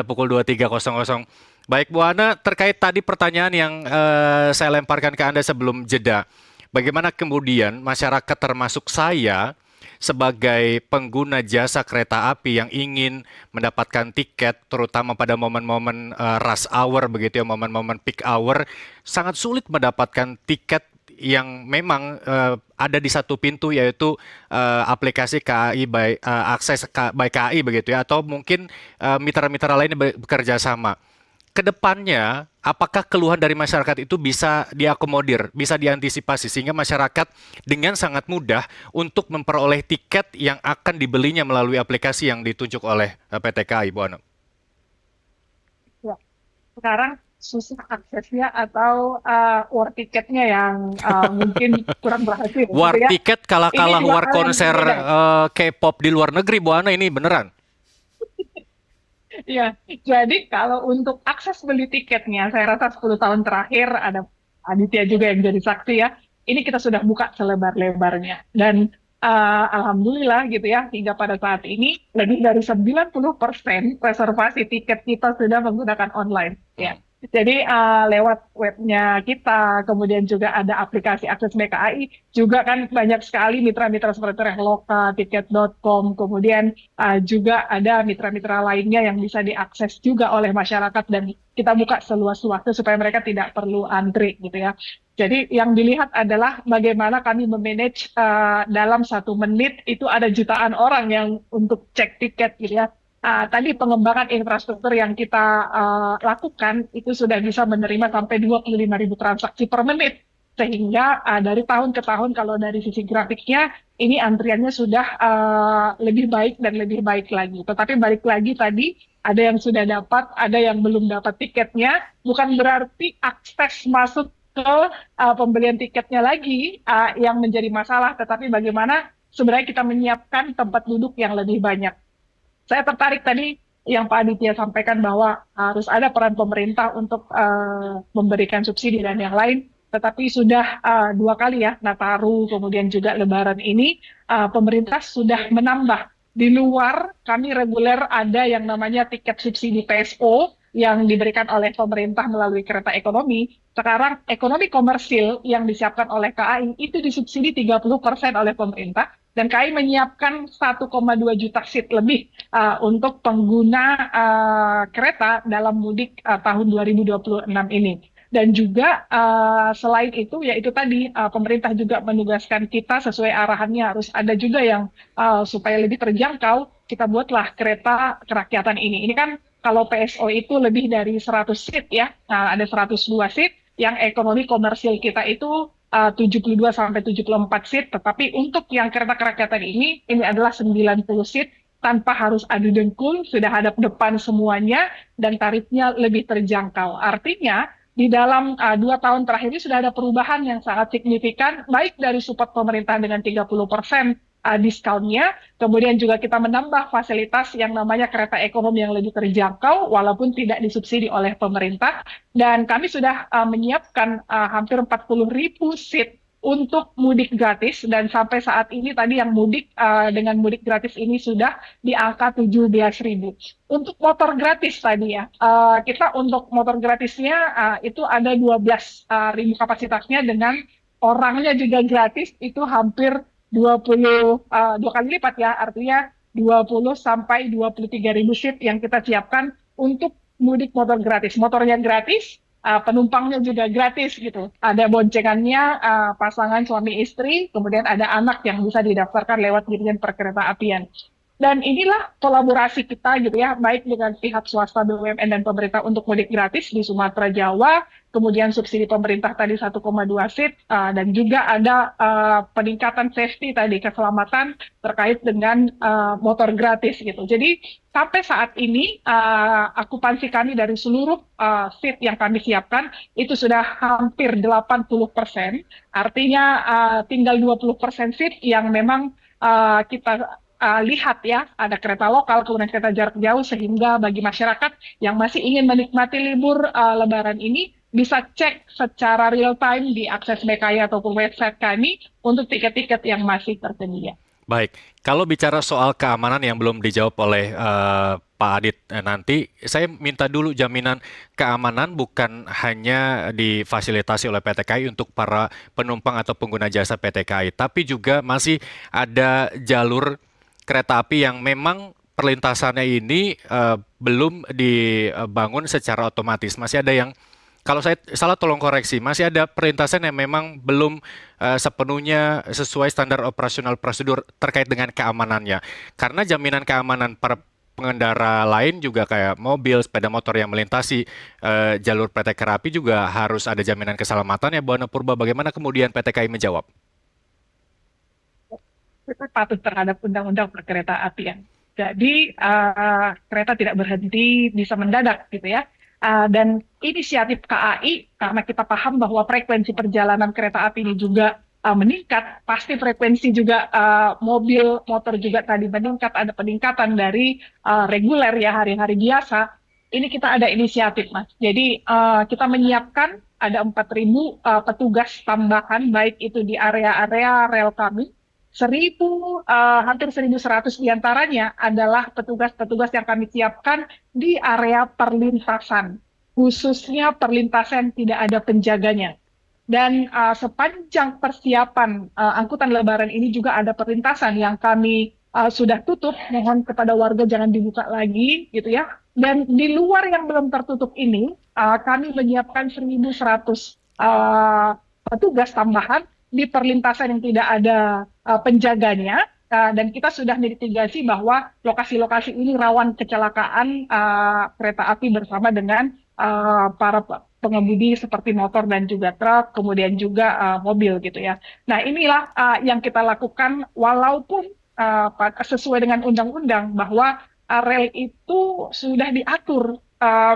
pukul 23.00. Baik Bu Ana, terkait tadi pertanyaan yang saya lemparkan ke Anda sebelum jeda. Bagaimana kemudian masyarakat termasuk saya sebagai pengguna jasa kereta api yang ingin mendapatkan tiket terutama pada momen-momen rush hour begitu ya, momen-momen peak hour, sangat sulit mendapatkan tiket yang memang ada di satu pintu yaitu aplikasi KAI by akses by KAI begitu ya, atau mungkin mitra-mitra lain yang bekerja sama. Kedepannya, apakah keluhan dari masyarakat itu bisa diakomodir, bisa diantisipasi sehingga masyarakat dengan sangat mudah untuk memperoleh tiket yang akan dibelinya melalui aplikasi yang ditunjuk oleh PT KAI, Bu Ano? Ya, sekarang susah aksesnya atau war ticketnya yang mungkin kurang berhasil gitu War ya. tiket Ini kalah-kalah dua war hal yang konser berbeda. K-pop di luar negeri, Bu Ano, ini beneran. Ya, jadi kalau untuk akses beli tiketnya, saya rasa 10 tahun terakhir ada Aditya juga yang jadi saksi ya. Ini kita sudah buka selebar-lebarnya. Dan alhamdulillah gitu ya, hingga pada saat ini lebih dari 90% reservasi tiket kita sudah menggunakan online. Hmm. Ya. Jadi lewat webnya kita, kemudian juga ada aplikasi akses BKAI, juga kan banyak sekali mitra-mitra seperti Traveloka, tiket.com, kemudian juga ada mitra-mitra lainnya yang bisa diakses juga oleh masyarakat dan kita buka seluas-luasnya supaya mereka tidak perlu antri gitu ya. Jadi yang dilihat adalah bagaimana kami memanage dalam 1 menit itu ada jutaan orang yang untuk cek tiket gitu ya. Tadi pengembangan infrastruktur yang kita lakukan itu sudah bisa menerima sampai 25.000 transaksi per menit. Sehingga dari tahun ke tahun kalau dari sisi grafiknya ini antriannya sudah lebih baik dan lebih baik lagi. Tetapi balik lagi tadi, ada yang sudah dapat, ada yang belum dapat tiketnya. Bukan berarti akses masuk ke pembelian tiketnya lagi yang menjadi masalah, tetapi bagaimana sebenarnya kita menyiapkan tempat duduk yang lebih banyak. Saya tertarik tadi yang Pak Aditya sampaikan bahwa harus ada peran pemerintah untuk memberikan subsidi dan yang lain. Tetapi sudah 2 kali ya, Nataru kemudian juga Lebaran ini, pemerintah sudah menambah. Di luar kami reguler ada yang namanya tiket subsidi PSO yang diberikan oleh pemerintah melalui kereta ekonomi. Sekarang ekonomi komersil yang disiapkan oleh KAI itu disubsidi 30% oleh pemerintah dan KAI menyiapkan 1,2 juta seat lebih untuk pengguna kereta dalam mudik tahun 2026 ini. Dan juga selain itu, yaitu tadi pemerintah juga menugaskan kita sesuai arahannya harus ada juga yang supaya lebih terjangkau, kita buatlah kereta kerakyatan ini. Ini kan kalau PSO itu lebih dari 100 seat ya, ada 102 seat, yang ekonomi komersil kita itu 72 sampai 74 seat, tetapi untuk yang kereta kerakyatan ini adalah 90 seat tanpa harus adu dengkul, sudah hadap depan semuanya, dan tarifnya lebih terjangkau. Artinya, di dalam 2 tahun terakhir ini sudah ada perubahan yang sangat signifikan, baik dari support pemerintah dengan 30% diskonnya, kemudian juga kita menambah fasilitas yang namanya kereta ekonomi yang lebih terjangkau, walaupun tidak disubsidi oleh pemerintah, dan kami sudah menyiapkan hampir 40.000 seat untuk mudik gratis dan sampai saat ini tadi yang mudik dengan mudik gratis ini sudah di angka 17.000. Untuk motor gratis tadi ya, kita untuk motor gratisnya itu ada 12.000 kapasitasnya dengan orangnya juga gratis itu hampir 20 dua kali lipat ya, artinya 20 sampai 23.000 seat yang kita siapkan untuk mudik motor gratis. Motornya gratis, penumpangnya juga gratis gitu. Ada boncengannya pasangan suami istri, kemudian ada anak yang bisa didaftarkan lewat Dirjen Perkeretaapian. Dan inilah kolaborasi kita gitu ya, baik dengan pihak swasta BUMN dan pemerintah untuk mudik gratis di Sumatera Jawa, kemudian subsidi pemerintah tadi 1,2 seat, dan juga ada peningkatan safety tadi, keselamatan terkait dengan motor gratis gitu. Jadi sampai saat ini akupansi kami dari seluruh seat yang kami siapkan itu sudah hampir 80%, artinya tinggal 20% seat yang memang kita lihat ya, ada kereta lokal, kemudian kereta jarak jauh, sehingga bagi masyarakat yang masih ingin menikmati libur Lebaran ini, bisa cek secara real time di akses BKI ataupun website kami untuk tiket-tiket yang masih tersedia. Baik, kalau bicara soal keamanan yang belum dijawab oleh Pak Adit nanti, saya minta dulu jaminan keamanan bukan hanya difasilitasi oleh PT KAI untuk para penumpang atau pengguna jasa PT KAI, tapi juga masih ada jalur kereta api yang memang perlintasannya ini belum dibangun secara otomatis. Masih ada yang, kalau saya salah tolong koreksi, masih ada perlintasan yang memang belum sepenuhnya sesuai standar operasional prosedur terkait dengan keamanannya. Karena jaminan keamanan para pengendara lain juga kayak mobil, sepeda motor yang melintasi jalur PT Kereta Api juga harus ada jaminan keselamatan ya Bu Ana Purba. Bagaimana kemudian PT KAI menjawab? Kita patuh terhadap undang-undang perkereta apian. Jadi kereta tidak berhenti bisa mendadak gitu ya. Dan inisiatif KAI karena kita paham bahwa frekuensi perjalanan kereta api ini juga meningkat, pasti frekuensi juga mobil, motor juga tadi meningkat, ada peningkatan dari reguler ya hari-hari biasa. Ini kita ada inisiatif, Mas. Jadi kita menyiapkan ada 4.000 petugas tambahan, baik itu di area-area rel kami, hampir 1.100 diantaranya adalah petugas-petugas yang kami siapkan di area perlintasan, khususnya perlintasan tidak ada penjaganya. Dan sepanjang persiapan angkutan Lebaran ini juga ada perlintasan yang kami sudah tutup, mohon kepada warga jangan dibuka lagi, gitu ya. Dan di luar yang belum tertutup ini, kami menyiapkan 1.100 petugas tambahan di perlintasan yang tidak ada penjaganya, dan kita sudah mitigasi bahwa lokasi-lokasi ini rawan kecelakaan kereta api bersama dengan para pengemudi seperti motor dan juga truk, kemudian juga mobil gitu ya. Nah inilah yang kita lakukan walaupun sesuai dengan undang-undang bahwa rel itu sudah diatur,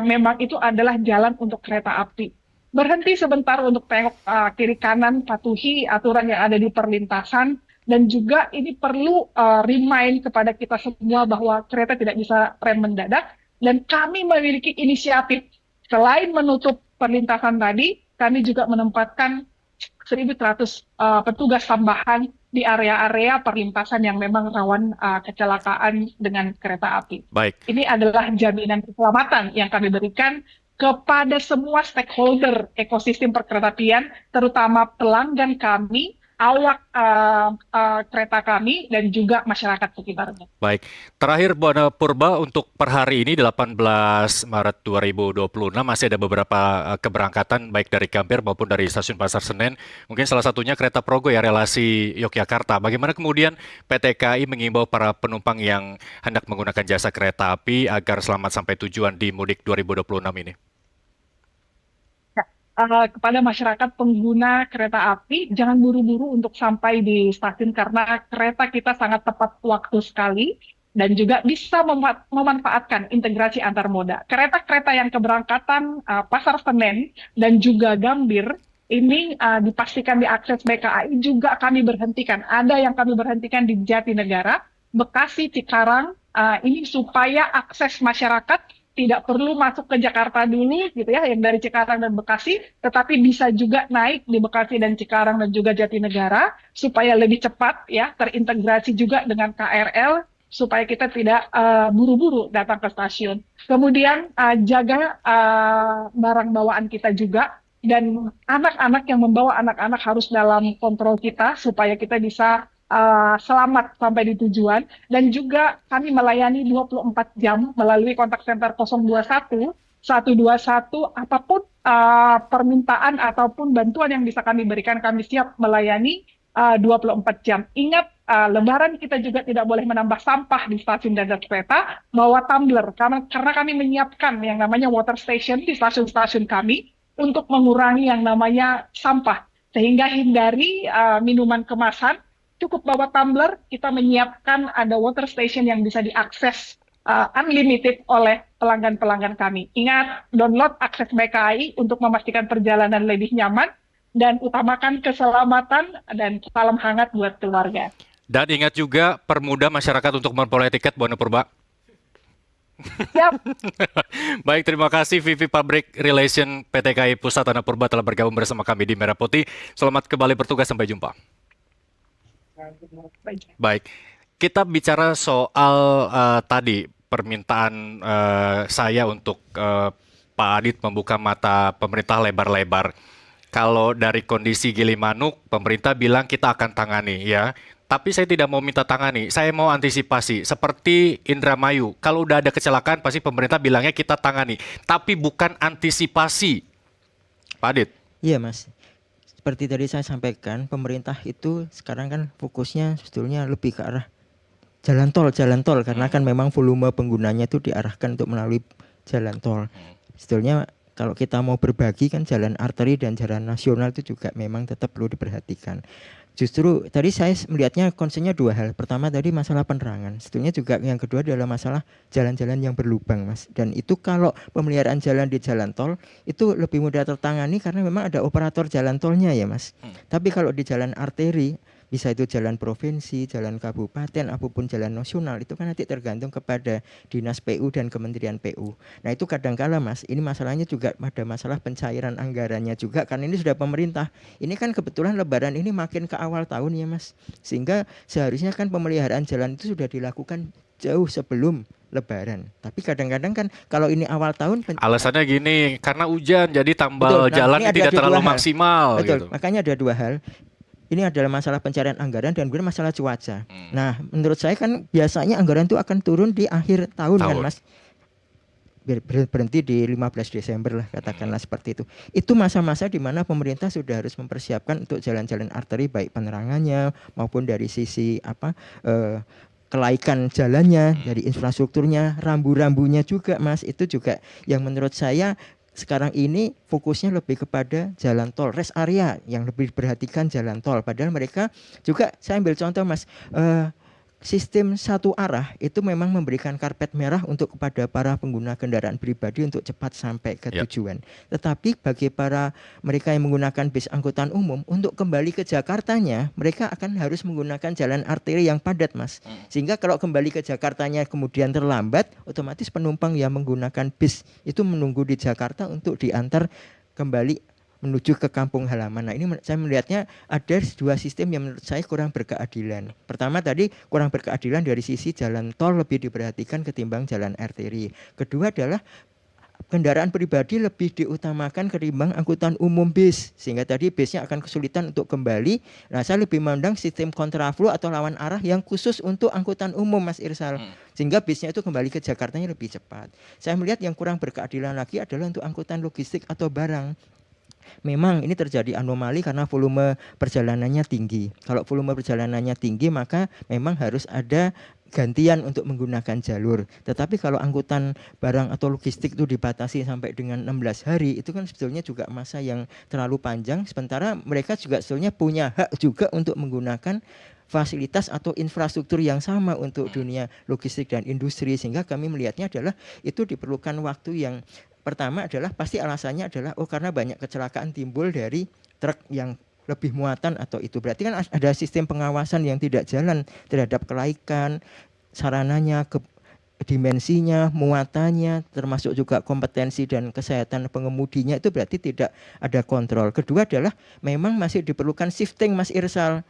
memang itu adalah jalan untuk kereta api. Berhenti sebentar untuk tengok kiri kanan, patuhi aturan yang ada di perlintasan, dan juga ini perlu remind kepada kita semua bahwa kereta tidak bisa rem mendadak, dan kami memiliki inisiatif. Selain menutup perlintasan tadi, kami juga menempatkan 1.100 petugas tambahan di area-area perlintasan yang memang rawan kecelakaan dengan kereta api. Baik. Ini adalah jaminan keselamatan yang kami berikan kepada semua stakeholder ekosistem perkeretaapian, terutama pelanggan kami, awak kereta kami, dan juga masyarakat sekitarnya. Baik, terakhir Bu Ana Purba, untuk per hari ini 18 Maret 2026 masih ada beberapa keberangkatan baik dari Gambir maupun dari Stasiun Pasar Senen. Mungkin salah satunya kereta Progo ya, relasi Yogyakarta. Bagaimana kemudian PT KAI mengimbau para penumpang yang hendak menggunakan jasa kereta api agar selamat sampai tujuan di mudik 2026 ini? Kepada masyarakat pengguna kereta api, jangan buru-buru untuk sampai di stasiun karena kereta kita sangat tepat waktu sekali dan juga bisa memanfaatkan integrasi antar moda. Kereta-kereta yang keberangkatan Pasar Senen dan juga Gambir ini dipastikan diakses BKAI juga kami berhentikan. Ada yang kami berhentikan di Jatinegara, Bekasi, Cikarang, ini supaya akses masyarakat tidak perlu masuk ke Jakarta dulu gitu ya, yang dari Cikarang dan Bekasi, tetapi bisa juga naik di Bekasi dan Cikarang dan juga Jatinegara supaya lebih cepat ya, terintegrasi juga dengan KRL supaya kita tidak buru-buru datang ke stasiun. Kemudian jaga barang bawaan kita juga, dan anak-anak yang membawa anak-anak harus dalam kontrol kita supaya kita bisa selamat sampai di tujuan. Dan juga kami melayani 24 jam melalui kontak center 021 121, apapun permintaan ataupun bantuan yang bisa kami berikan, kami siap melayani 24 jam. Ingat, Lebaran kita juga tidak boleh menambah sampah di stasiun dan kereta, bawa tumbler, karena kami menyiapkan yang namanya water station di stasiun-stasiun kami untuk mengurangi yang namanya sampah, sehingga hindari minuman kemasan. Cukup bawa tumbler, kita menyiapkan ada water station yang bisa diakses unlimited oleh pelanggan-pelanggan kami. Ingat, download akses BKAI untuk memastikan perjalanan lebih nyaman dan utamakan keselamatan, dan salam hangat buat keluarga. Dan ingat juga, permudah masyarakat untuk memperoleh tiket, Bu Ana Purba. Siap. Baik, terima kasih VP Public Relation PT KAI Pusat Ana Purba telah bergabung bersama kami di Merah Putih. Selamat kembali bertugas, sampai jumpa. Baik, kita bicara soal tadi permintaan saya untuk Pak Adit membuka mata pemerintah lebar-lebar. Kalau dari kondisi Gilimanuk, pemerintah bilang kita akan tangani ya. Tapi saya tidak mau minta tangani, saya mau antisipasi. Seperti Indramayu, kalau udah ada kecelakaan pasti pemerintah bilangnya kita tangani. Tapi bukan antisipasi, Pak Adit. Iya Mas, seperti tadi saya sampaikan, pemerintah itu sekarang kan fokusnya sebetulnya lebih ke arah jalan tol karena kan memang volume penggunanya itu diarahkan untuk melalui jalan tol. Sebetulnya kalau kita mau berbagi kan jalan arteri dan jalan nasional itu juga memang tetap perlu diperhatikan. Justru tadi saya melihatnya concernnya dua hal. Pertama tadi masalah penerangan. Sebetulnya juga yang kedua adalah masalah jalan-jalan yang berlubang, Mas. Dan itu kalau pemeliharaan jalan di jalan tol itu lebih mudah tertangani karena memang ada operator jalan tolnya ya, Mas. Tapi kalau di jalan arteri, bisa itu jalan provinsi, jalan kabupaten, apapun jalan nasional, itu kan nanti tergantung kepada dinas PU dan kementerian PU. Nah itu kadangkala Mas, ini masalahnya juga ada masalah pencairan anggarannya juga, karena ini sudah pemerintah. Ini kan kebetulan lebaran ini makin ke awal tahun ya Mas, sehingga seharusnya kan pemeliharaan jalan itu sudah dilakukan jauh sebelum lebaran. Tapi kadang-kadang kan kalau ini awal tahun alasannya gini, karena hujan jadi tambal jalan tidak terlalu maksimal. Betul, gitu. Makanya ada dua hal. Ini adalah masalah pencarian anggaran dan kemudian masalah cuaca. Nah, menurut saya kan biasanya anggaran itu akan turun di akhir tahun kan, Mas. Berhenti di 15 Desember lah, katakanlah seperti itu. Itu masa-masa di mana pemerintah sudah harus mempersiapkan untuk jalan-jalan arteri, baik penerangannya maupun dari sisi kelaikan jalannya, dari infrastrukturnya, rambu-rambunya juga, Mas. Itu juga yang menurut saya sekarang ini fokusnya lebih kepada jalan tol, rest area yang lebih diperhatikan jalan tol. Padahal mereka juga, saya ambil contoh Mas, sistem satu arah itu memang memberikan karpet merah untuk kepada para pengguna kendaraan pribadi untuk cepat sampai ke tujuan. Tetapi bagi para mereka yang menggunakan bis angkutan umum, untuk kembali ke Jakartanya, mereka akan harus menggunakan jalan arteri yang padat Mas. Sehingga kalau kembali ke Jakartanya kemudian terlambat, otomatis penumpang yang menggunakan bis itu menunggu di Jakarta untuk diantar kembali menuju ke kampung halaman. Nah ini saya melihatnya ada dua sistem yang menurut saya kurang berkeadilan. Pertama tadi kurang berkeadilan dari sisi jalan tol lebih diperhatikan ketimbang jalan arteri. Kedua adalah kendaraan pribadi lebih diutamakan ketimbang angkutan umum bis. Sehingga tadi bisnya akan kesulitan untuk kembali. Nah saya lebih memandang sistem kontraflow atau lawan arah yang khusus untuk angkutan umum Mas Irsal. Sehingga bisnya itu kembali ke Jakartanya lebih cepat. Saya melihat yang kurang berkeadilan lagi adalah untuk angkutan logistik atau barang. Memang ini terjadi anomali karena volume perjalanannya tinggi. Kalau volume perjalanannya tinggi maka memang harus ada gantian untuk menggunakan jalur. Tetapi kalau angkutan barang atau logistik itu dibatasi sampai dengan 16 hari, itu kan sebetulnya juga masa yang terlalu panjang. Sementara mereka juga sebetulnya punya hak juga untuk menggunakan fasilitas atau infrastruktur yang sama untuk dunia logistik dan industri. Sehingga kami melihatnya adalah itu diperlukan waktu yang pertama adalah pasti alasannya adalah karena banyak kecelakaan timbul dari truk yang lebih muatan atau itu. Berarti kan ada sistem pengawasan yang tidak jalan terhadap kelaikan sarananya, dimensinya, muatannya, termasuk juga kompetensi dan kesehatan pengemudinya, itu berarti tidak ada kontrol. Kedua adalah memang masih diperlukan shifting Mas Irsal.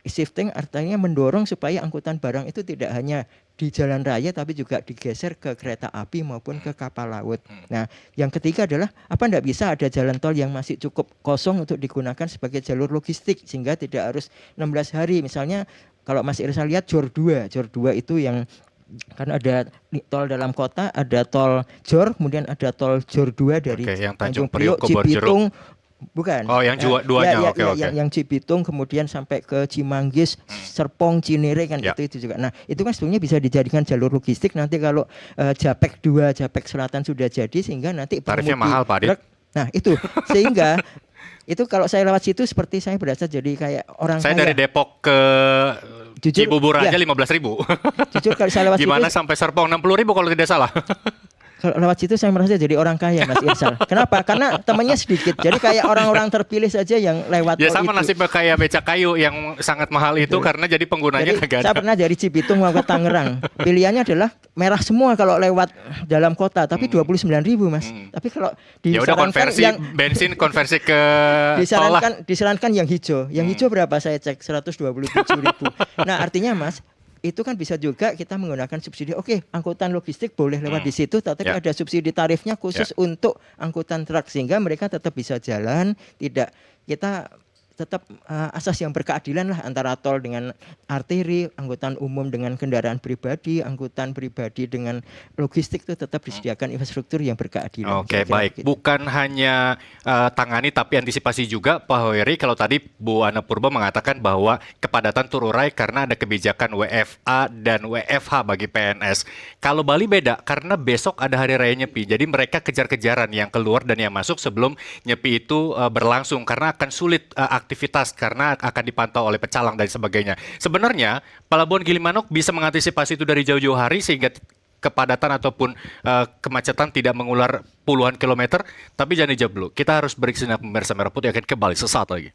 Shifting artinya mendorong supaya angkutan barang itu tidak hanya di jalan raya tapi juga digeser ke kereta api maupun ke kapal laut. Nah, yang ketiga adalah apa enggak bisa ada jalan tol yang masih cukup kosong untuk digunakan sebagai jalur logistik sehingga tidak harus 16 hari. Misalnya kalau Mas Irsa lihat Jor 2 itu yang kan ada tol dalam kota, ada tol Jor, kemudian ada tol Jor 2 dari yang Tanjung Priok ke Cibitung. Bukan. Oh, yang duanya. Yang Cibitung kemudian sampai ke Cimanggis, Serpong, Cinere kan itu juga. Nah, itu kan sebetulnya bisa dijadikan jalur logistik nanti kalau Japek 2, Japek Selatan sudah jadi sehingga nanti tarifnya mahal, Pak Adit. Nah, itu sehingga itu kalau saya lewat situ seperti saya berasa jadi kayak orang saya dari Depok ke Cibubur aja 15.000. Jujur kalau saya lewat gimana situ, sampai Serpong 60.000 kalau tidak salah. Kalau lewat situ saya merasa jadi orang kaya Mas Irsal. Kenapa? Karena temannya sedikit. Jadi kayak orang-orang terpilih saja yang lewat. Ya sama nasibnya kayak becak kayu yang sangat mahal itu karena jadi penggunanya kagak ada. Saya pernah dari Cibitung mau ke Tangerang. Pilihannya adalah merah semua kalau lewat dalam kota, tapi 29.000 Mas. Tapi kalau ya udah konversi yang bensin konversi ke disarankan yang hijau. Yang hijau berapa saya cek? 127.000. Nah, artinya Mas, itu kan bisa juga kita menggunakan subsidi. Oke, angkutan logistik boleh lewat di situ, tetapi Ya. ada subsidi tarifnya khusus untuk angkutan truk sehingga mereka tetap bisa jalan, tidak kita tetap asas yang berkeadilan lah antara tol dengan arteri, angkutan umum dengan kendaraan pribadi, angkutan pribadi dengan logistik itu tetap disediakan infrastruktur yang berkeadilan. Oke, Saya kira baik. begitu. Bukan hanya tangani tapi antisipasi juga, Pak Hoeri. Kalau tadi Bu Ana Purba mengatakan bahwa kepadatan terurai karena ada kebijakan WFA dan WFH bagi PNS. Kalau Bali beda, karena besok ada Hari Raya Nyepi. Jadi mereka kejar-kejaran yang keluar dan yang masuk sebelum Nyepi itu berlangsung. Karena akan sulit aktivitas, karena akan dipantau oleh pecalang dan sebagainya. Sebenarnya, Pelabuhan Gilimanuk bisa mengantisipasi itu dari jauh-jauh hari sehingga kepadatan ataupun kemacetan tidak mengular puluhan kilometer, tapi jangan dijawab dulu. Kita harus break sejenak, pemirsa Merah Putih akan kembali sesaat lagi.